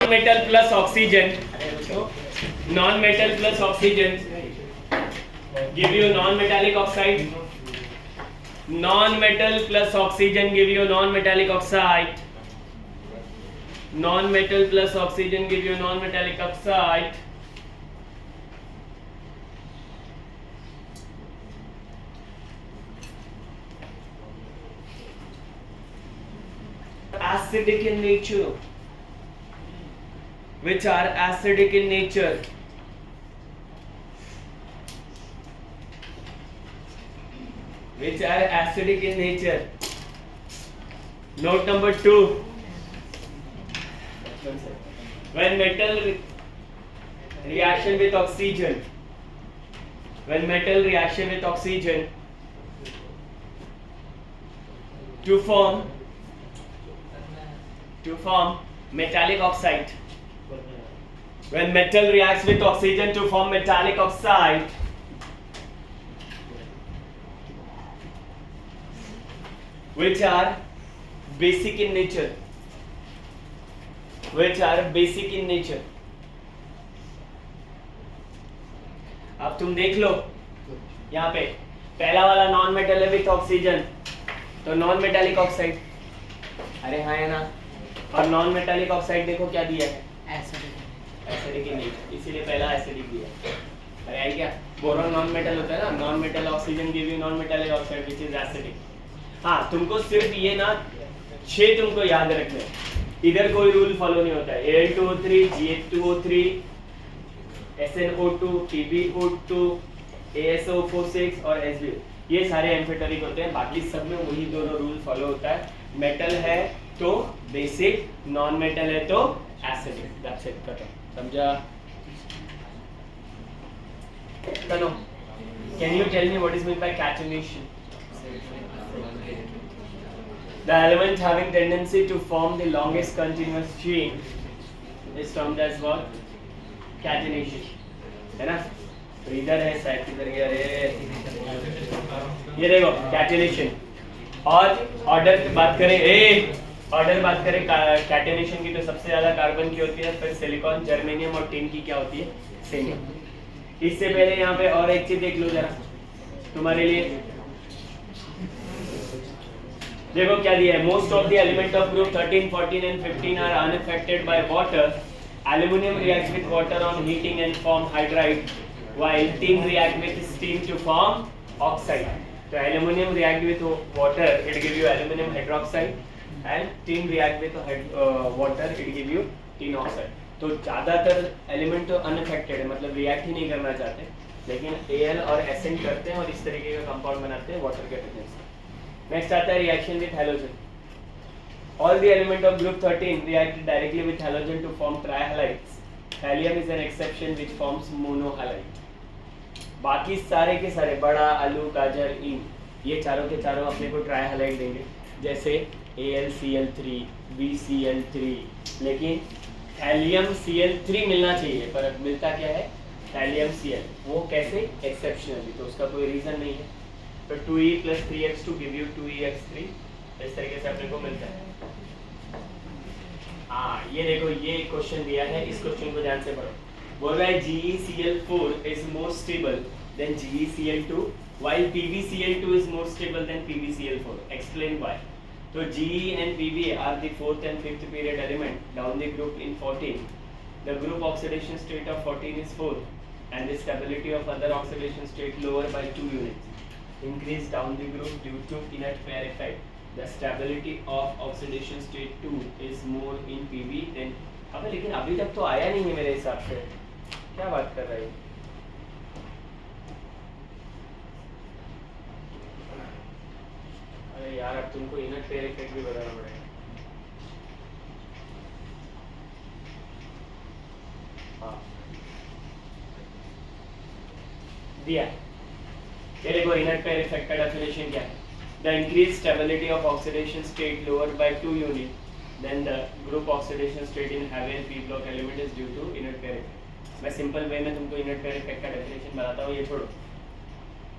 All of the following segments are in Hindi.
Metal plus oxygen, non-metal plus oxygen give you non-metallic oxide. Non-metal plus oxygen give you non-metallic oxide. Non-metal plus oxygen give you non-metallic oxide. Acidic in nature. Which are acidic in nature? Which are acidic in nature? Note number 2. When metal reaction with oxygen, when metal reaction with oxygen to form metallic oxide. When metal reacts with oxygen to form metallic oxide, which are basic in nature, which are basic in nature. अब तुम देख लो यहाँ पे पहला वाला नॉन मेटल है विथ ऑक्सीजन, तो नॉन मेटालिक ऑक्साइड, अरे हाँ है ना, और नॉन मेटालिक ऑक्साइड देखो क्या दिया है, एसिडिक इन नेचर, इसीलिए पहला एसिडिक दिया है। अरे आई क्या, बोरॉन नॉन मेटल होता है ना, non metal oxygen give you non metallic oxide which is acidic. हाँ, तुमको सिर्फ ये ना 6 तुमको याद रखना है, इधर कोई रूल फॉलो नहीं होता है। Al2O3, GH2O3, SnO2, TbO2, ASO46 और SbO, ये सारे एम्फेटेरिक होते हैं, बाकी सब में वही दोनों रूल फॉलो होता है। मेटल है तो बेसिक, नॉन मेटल है तो एसिडिक, दैट्स इट, खत्म, समझा? चलो, can you tell me what is mean by catenation? The element having tendency to form the longest continuous chain is termed as what? Catenation, है ना? तो इधर है शायद, किधर गया रे? ये देखो catenation। और ऑर्डर की बात करें, ऑर्डर बात करें कैटेनेशन की, तो सबसे ज्यादा कार्बन की होती है, फिर सिलिकॉन, जर्मेनियम और टिन की क्या होती है? सेम। इससे पहले यहाँ पे और एक चीज देख लो जरा तुम्हारे लिए, देखो क्या दिया है, most of the element of group 13, 14 and 15 are unaffected by water. Aluminum reacts with water on heating and form hydride, while tin react with steam to form oxide. So aluminum react with water, it give you aluminum hydroxide, and tin react with water, it give you tin oxide. तो ज़्यादातर एलिमेंट तो अनअफेक्टेड है, मतलब रिएक्ट ही नहीं करना चाहते, लेकिन Al और Sn करते हैं और इस तरीके का कंपाउंड बनाते हैं वाटर के प्रेजेंस में। नेक्स्ट आता है reaction with halogen. All the element of group 13 react directly with halogen to form trihalides. Helium is an exception which forms monohalide. बाकी सारे के सारे बड़ा, आलू, गाजर, इन, ये चारों के चारों अपने को ट्राइहालाइड देंगे, जैसे AlCl3, BCl3, लेकिन हेलियम Cl3 मिलना चाहिए, पर अब मिलता क्या है? हेलियम Cl, वो कैसे? एक्सेप्शनली, तो उसका कोई रीजन नहीं है। तो 2e + 3x2 give you 2ex3, इस तरीके से अपने को मिलता है। हाँ, ये देखो, ये क्वेश्चन दिया है, इस क्वेश्चन को ध्यान से पढ़ो। बोल रहा है GeCl4 is more stable than GeCl2, while PbCl2 is more stable than PbCl4. Explain why. So Ge and Pb are the 4th and 5th period element down the group in 14. The group oxidation state of 14 is 4, and the stability of other oxidation state lower by 2 units. Increase down the group due to inert pair effect. The stability of oxidation state 2 is more in Pb than. अबे लेकिन अभी तक तो आया नहीं है मेरे हिसाब से, क्या बात कर रहे हो? अरे यार, अब तुमको इनर्ट पेयर इफेक्ट भी बताना पड़ेगा। हाँ, दिया, ये देखो इनर्ट पेयर इफेक्ट का डेफिनेशन क्या है? The increased stability of oxidation state lower by 2 units then the group oxidation state in heavy and p block element is due to inert pair effect. मैं सिंपल वे में तुमको इनर्ट पेयर इफेक्ट का डेफिनेशन बताता हूँ, ये छोड़ो।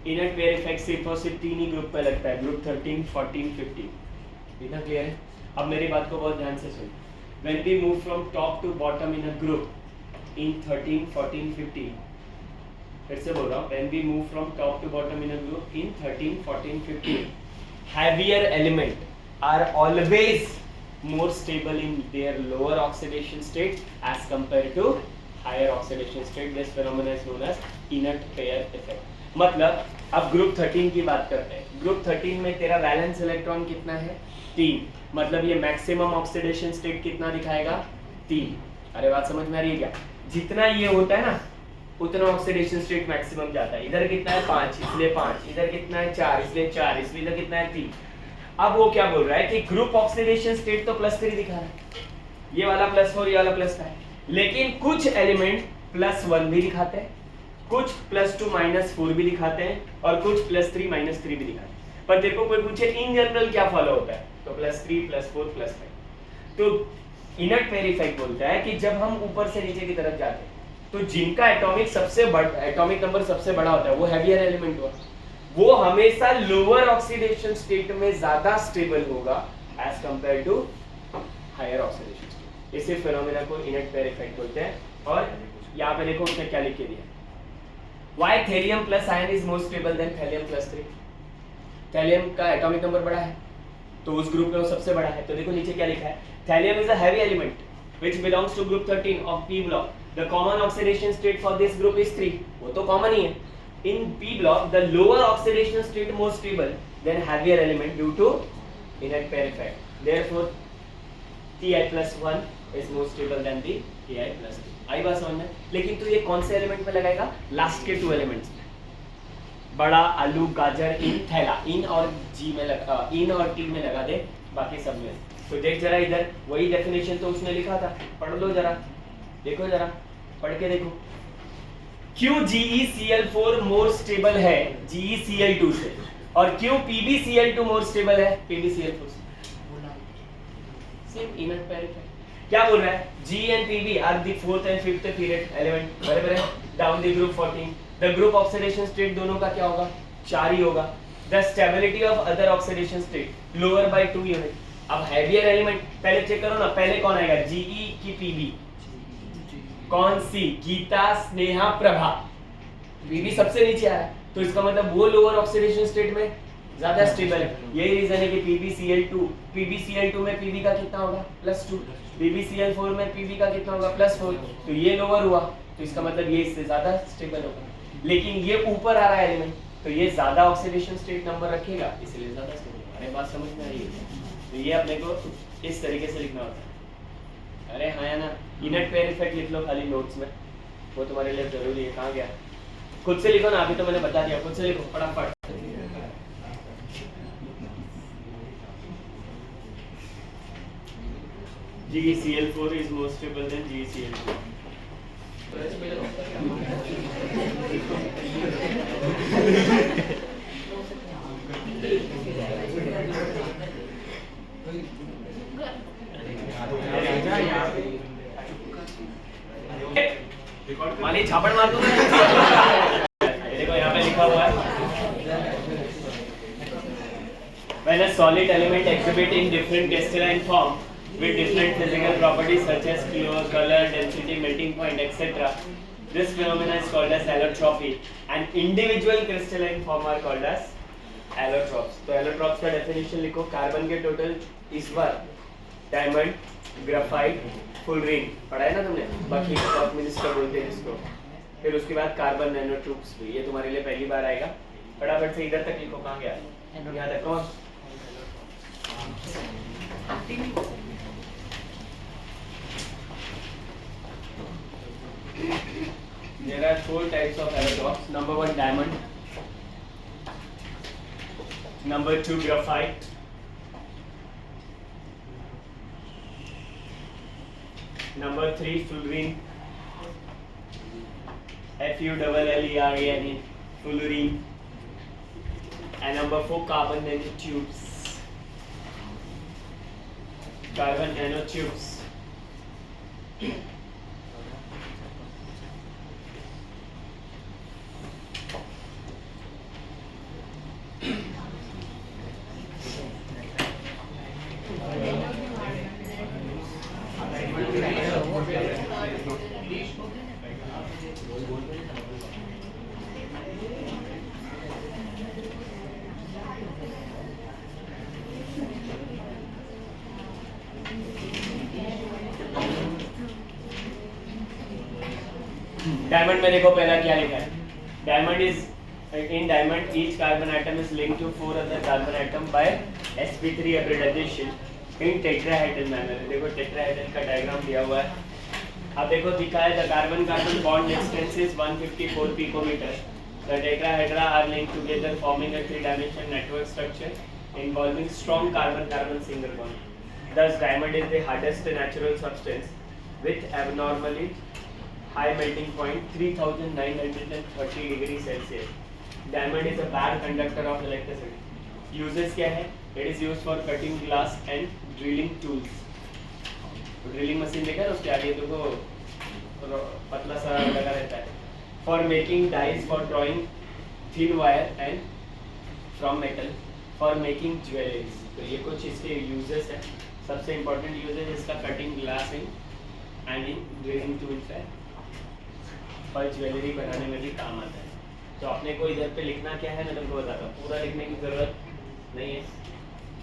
इनर्ट पेयर इफेक्ट सिर्फ और सिर्फ 3 ही ग्रुप पे लगता है, ग्रुप 13, 14, 15। इतना क्लियर है? अब मेरी बात को बहुत ध्यान से सुन। When we move from top to bottom in a group in 13, 14, 15, फिर से बोल रहा हूँ, when we move from top to bottom in a group in 13, 14, 15, heavier element are always more stable in their lower oxidation state as compared to higher oxidation state. This phenomenon is known as inert pair effect. मतलब अब ग्रुप 13 की बात करते हैं। ग्रुप 13 में तेरा वैलेंस इलेक्ट्रॉन कितना है? 3। मतलब ये मैक्सिमम ऑक्सीडेशन स्टेट कितना दिखाएगा? 3। अरे बात समझ में आ रही है क्या? जितना ये होता है ना उतना ऑक्सीडेशन स्टेट मैक्सिमम जाता है। इधर कितना है? 5, इसलिए 5। इधर कितना है? 4, इसलिए 4। इसलिए इधर कितना है? 3। अब वो क्या बोल रहा है कि ग्रुप ऑक्सीडेशन स्टेट तो +3 दिखा रहा है, ये वाला +4, ये वाला +5, लेकिन कुछ एलिमेंट +1 भी दिखाते हैं, कुछ +2 -4 भी दिखाते हैं, और कुछ +3 -3 भी दिखाते हैं। पर देखो कोई पूछे इन जनरल क्या फॉलो होता है, तो +3, +4, +5। तो इनर्ट पेयर इफेक्ट बोलता है कि जब हम ऊपर से नीचे की तरफ जाते हैं तो जिनका एटॉमिक नंबर सबसे बड़ा होता है वो हैवियर एलिमेंट हुआ, वो हमेशा लोअर ऑक्सीडेशन स्टेट में ज्यादा स्टेबल होगा as compare to higher oxidation state. इसी फिनोमेना को इनर्ट पेयर इफेक्ट बोलते हैं। और यहाँ पे देखो उसने क्या लिख के दिया, why thallium plus ion is more stable then thallium +3। Thallium का एटॉमिक नंबर बड़ा है तो उस ग्रुप में वो सबसे बड़ा है। तो देखो नीचे क्या लिखा है, thallium is a heavy element which belongs to group 13 of P block. The common oxidation state for this group is 3. वो तो कॉमन ही है। In P block, the lower oxidation state more stable than heavier element due to inert pair effect. Therefore, Ti+1 is more stable than the Ti+2. आई बात समझ में? लेकिन तू ये कौन से एलिमेंट में लगाएगा? लास्ट के 2 एलिमेंट्स में, बड़ा आलू गाजर इन थैला, इन और जी में लगा, इन और टी में लगा दे, बाकी सब में। तो देख जरा इधर, वही डेफिनेशन तो उसने लिखा था, पढ़ लो जरा, देखो जरा, पढ़ के देखो। क्यों GeCl4 मोर स्टेबल है GeCl2 से, और क्यों PbCl2 मोर स्टेबल है PbCl4 से? Same inert pair effect. क्या बोल रहा है? G and Pb are the 4th and 5th period element, बराबर है, down the group 14। The group oxidation state दोनों का क्या होगा? 4 ही होगा। The stability of other oxidation state lower by 2 unit. अब हैवियर एलिमेंट पहले चेक करो ना, पहले कौन आएगा, Ge की Pb? कौन सी? गीता, स्नेहा, प्रभा। Pb सबसे नीचे आ रहा है, तो इसका मतलब वो लोअर ऑक्सीडेशन स्टेट में ज्यादा स्टेबल है। यही रीजन है कि PbCl2 में Pb का कितना होगा? +2। PbCl4 में Pb का कितना होगा? +4। तो ये लोअर हुआ, तो इसका मतलब ये इससे ज्यादा स्टेबल होगा। लेकिन ये ऊपर आ रहा है एलिमेंट, तो ये ज्यादा ऑक्सीडेशन स्टेट नंबर रखेगा, इसलिए ज्यादा स्टेबल होगा। अरे बात समझ में आ रही है? तो ये अपने को इस तरीके से लिखना होता है। अरे हाँ या ना? इनर्ट पेयर इफेक्ट लिख लो खाली नोट्स में, वो तुम्हारे लिए जरूरी है। कहाँ गया? खुद से लिखो ना, अभी तो मैंने बता दिया, खुद से लिखो फटाफट। GeCl4 is more stable than GeCl2. माली झापड़ मार दूंगा। देखो यहाँ पे लिखा हुआ है, when a solid element exhibit in different crystalline form with different physical properties such as color, density, melting point, etc. This phenomena is called as allotropy, and individual crystalline form are called as allotropes. तो allotropes का definition लिखो, कार्बन के टोटल इस बार डायमंड, ग्राफाइट, फुलरिन पढ़ा है ना तुमने, बाकी टॉप मिनिस्टर बोलते हैं इसको। फिर उसके बाद कार्बन नैनोट्यूब्स भी, ये तुम्हारे लिए पहली बार आएगा। फटाफट से इधर तक लिखो, कहाँ गया? यहाँ तक कौन? There are 4 types of allotropes. Number 1 diamond, number 2 graphite, number 3 fullerene, FULLERENE, fullerene, and number 4 carbon nanotubes, carbon nanotubes. Diamond में देखो पहला क्या लिखा है, diamond is in diamond each carbon atom is linked to 4 other carbon atom by sp3 hybridization in tetrahedral manner। देखो tetrahedral का डायग्राम दिया हुआ है, अब देखो दिखा है the carbon carbon bond distance is 154 picometer, the tetrahedra are linked together forming a three dimensional network structure involving strong carbon carbon single bond, thus diamond is the hardest natural substance with abnormally high melting point 3930 degree Celsius। Diamond is a bad conductor of electricity. Uses क्या है? It is used for cutting glass and drilling tools। तो ड्रिलिंग मशीन देखा है उसके आगे देखो पतला सा लगा रहता है। For making dyes, for drawing thin wire and from metal, for making jewelries। तो ये कुछ इसके uses है। सबसे important uses इसका cutting glass and in drilling tools है, और ज्वेलरी बनाने में भी काम आता है। तो आपने को इधर पे लिखना क्या है, मैं तुमको बताता हूँ, पूरा लिखने की जरूरत नहीं है।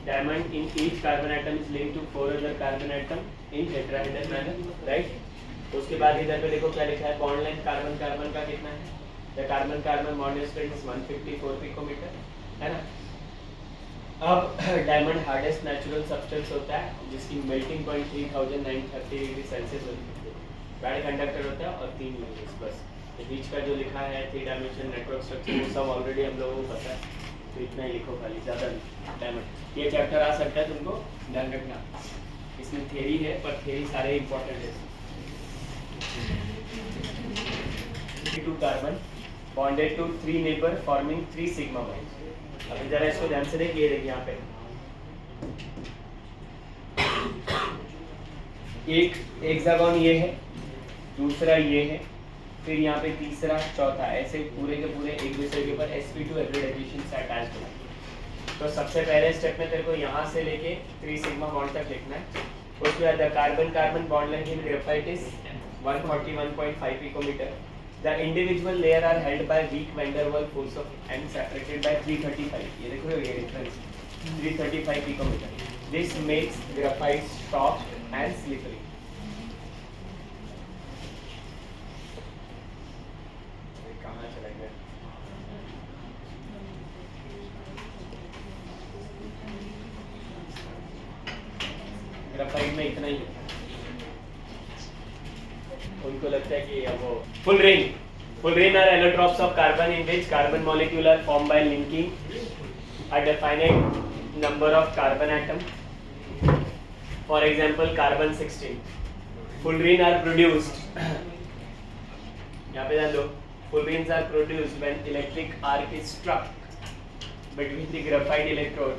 Diamond in each carbon atom is linked to 4 other carbon atom in tetrahedral manner, right. उसके बाद इधर पे देखो क्या लिखा है, बॉन्ड लेंथ कार्बन कार्बन का कितना है, the carbon carbon bond strength is 154 picometer, है ना। अब डायमंड हार्डेस्ट नेचुरल सब्सटेंस होता है जिसकी मेल्टिंग पॉइंट 3930 डिग्री सेल्सियस होती है, बैड कंडक्टर होता है और 3 यूनिट्स बस। तो बीच का जो लिखा है 3 डायमेंशन नेटवर्क स्ट्रक्चर वो सब ऑलरेडी हम लोगों को पता है, तो इतना ही लिखो खाली, ज़्यादा नहीं। डायमंड ये चैप्टर आ सकता है, तुमको ध्यान रखना, इसमें थ्योरी है पर थ्योरी सारे इंपॉर्टेंट है। 2 carbon bonded to 3 neighbour forming 3 sigma bonds. अब जरा इसको ध्यान से देखिए, देखिए यहाँ पे एक हेक्सागोन ये है, दूसरा ये है, फिर यहाँ पे तीसरा चौथा, ऐसे पूरे के पूरे एक दूसरे के ऊपर sp2 हाइब्रिडाइजेशन से अटैच होना। तो सबसे पहले स्टेप में तेरे को यहाँ से लेके 3 सिग्मा बॉन्ड तक लिखना है। उसके बाद the carbon carbon bond length in graphite is 141.5 picometer, the individual layer are held by weak van der Waals force of and separated by 335, ये देखो ये difference 335 picometer, this makes graphite soft and slippery. Graphite में इतना ही है, उनको लगता है कि वो fullerene are allotropes of carbon in which carbon molecule are form by linking a definite number of carbon atom, for example carbon 16। Fullerene are produced, यहाँ पे ध्यान दो, fullerenes are produced when electric arc is struck between the graphite electrode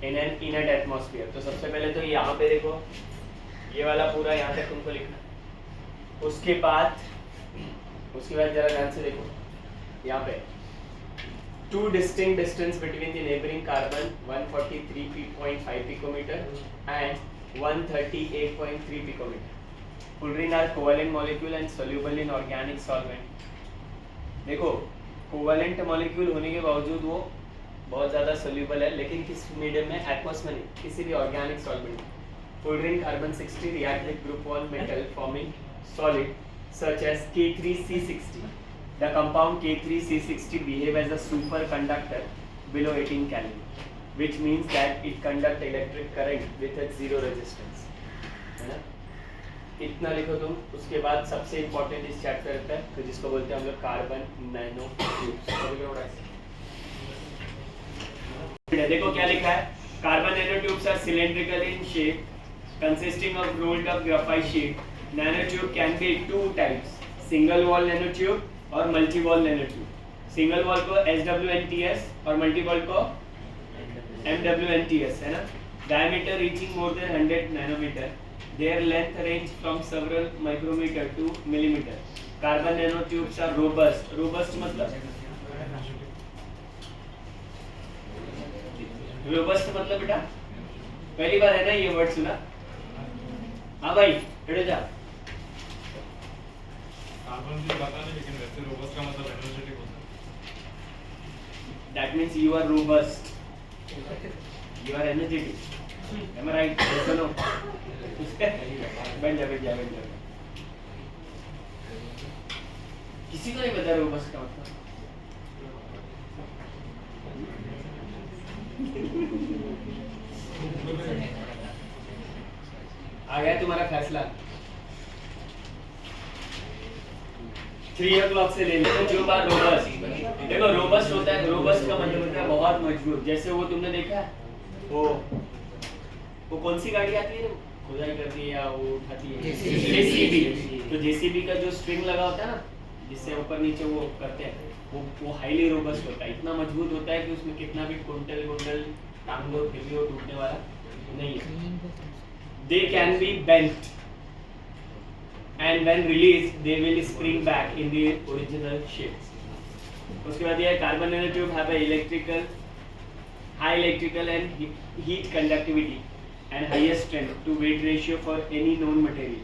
in an inert atmosphere। तो सबसे पहले तो यहाँ पे देखो ये वाला पूरा यहाँ तक तुमको लिखना, उसके बाद जरा ध्यान से देखो यहाँ पे 2 distinct distance between the neighboring carbon 143.5 picometer and 138.3 picometer। Fullerene are covalent molecule and soluble in organic solvent। देखो कोवेलेंट मॉलिक्यूल होने के बावजूद वो बहुत ज़्यादा सोल्यूबल है, लेकिन किस मीडियम में, एक्वस में नहीं, किसी भी organic solvent. Fullerene carbon 60 react with group 1 metal forming solid such as K3C60। The compound K3C60 behave as a super conductor below 18 kelvin, which means that it conduct electric current with a zero resistance, है ना। इतना लिखो तुम। उसके बाद सबसे इंपॉर्टेंट इस चैप्टर पे, तो जिसको बोलते हैं हम लोग कार्बन नैनो ट्यूब्स। देखो क्या लिखा है, carbon nanotubes are cylindrical in shape consisting of rolled up graphite sheet. Nanotube can be 2 types, single wall nanotube और multi wall nanotube. Single wall को SWNTS और मल्टी वॉल को MWNTS, है ना। Diameter reaching more than 100 nanometre, their length range from several micrometre to millimetre. Carbon nanotubes are robust. Robust मतलब रोबस्ट मतलब बेटा पहली बार है ना ये वर्ड सुना? हाँ भाई बैठो जा। कार्बन भी पता नहीं, लेकिन वैसे रोबस्ट का मतलब एनर्जेटिक होता है। That means you are robust, you are energetic, am I right? Yes or no? बैठ जा। किसी को नहीं पता रोबस्ट का मतलब। आ गया तुम्हारा फैसला। 3 o'clock से ले लो। जो बात रोबस्ट, देखो रोबस्ट होता है, रोबस्ट का मतलब होता है बहुत मजबूत। जैसे वो तुमने देखा है, वो कौन सी गाड़ी आती है खुदाई करती है या वो उठाती है, जेसीबी। तो जेसीबी का जो स्ट्रिंग लगा होता है ना, जिससे ऊपर नीचे वो करते हैं, वो हाईली रोबस्ट होता है, इतना मजबूत होता है कि उसमें कितना भी कुंटल टांग लो फिर भी वो टूटने वाला नहीं है। They can be bent and when released they will spring back in the original shape. उसके बाद ये carbon nanotube have a high electrical and heat conductivity and highest strength to weight ratio for any known material.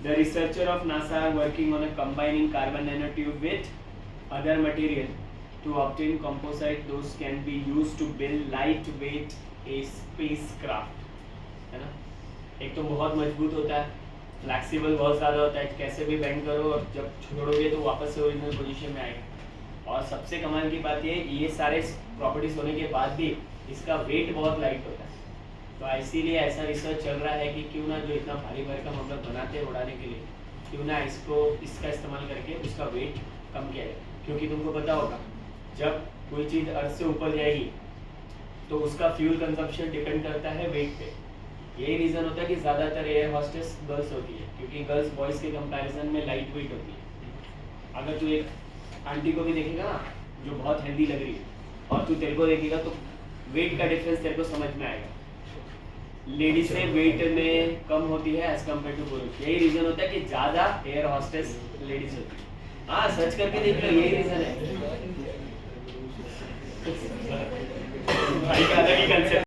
The researcher of NASA are working on a combining carbon nanotube with other material to obtain composite those can be used to build lightweight a spacecraft. है ना? एक तो बहुत मजबूत होता है, फ्लेक्सिबल बहुत ज़्यादा होता है, कैसे भी बेंड करो और जब छोड़ोगे तो वापस से ओरिजिनल पोजीशन में आएगा। और सबसे कमाल की बात ये सारे प्रॉपर्टीज होने के बाद भी इसका वेट बहुत लाइट होता है। तो इसीलिए ऐसा रिसर्च चल रहा है कि क्यों ना जो इतना भारी भरकम हम लोग बनाते हैं उड़ाने के लिए, क्यों ना इसका इस्तेमाल करके उसका वेट कम किया जाए। क्योंकि तुमको पता होगा जब कोई चीज़ अर्थ से ऊपर जाएगी तो उसका फ्यूल कंजप्शन डिपेंड करता है वेट पे। यही रीज़न होता है कि ज़्यादातर एयर हॉस्टेस गर्ल्स होती है, क्योंकि गर्ल्स बॉयज़ के कंपैरिजन में लाइट वेट होती है। अगर तू एक आंटी को भी देखेगा ना जो बहुत हेल्दी लग रही है और तू तेरे को देखेगा तो वेट का डिफरेंस तेरे को समझ में आएगा। लेडीज से वेट में कम होती है एज कम्पेयर टू पुरुष। यही रीज़न होता है कि ज़्यादा एयर हॉस्टेस लेडीज होती है। हाँ, सर्च करके देख लो, यही रीज़न है। भाई का अलग ही कंसेप्ट।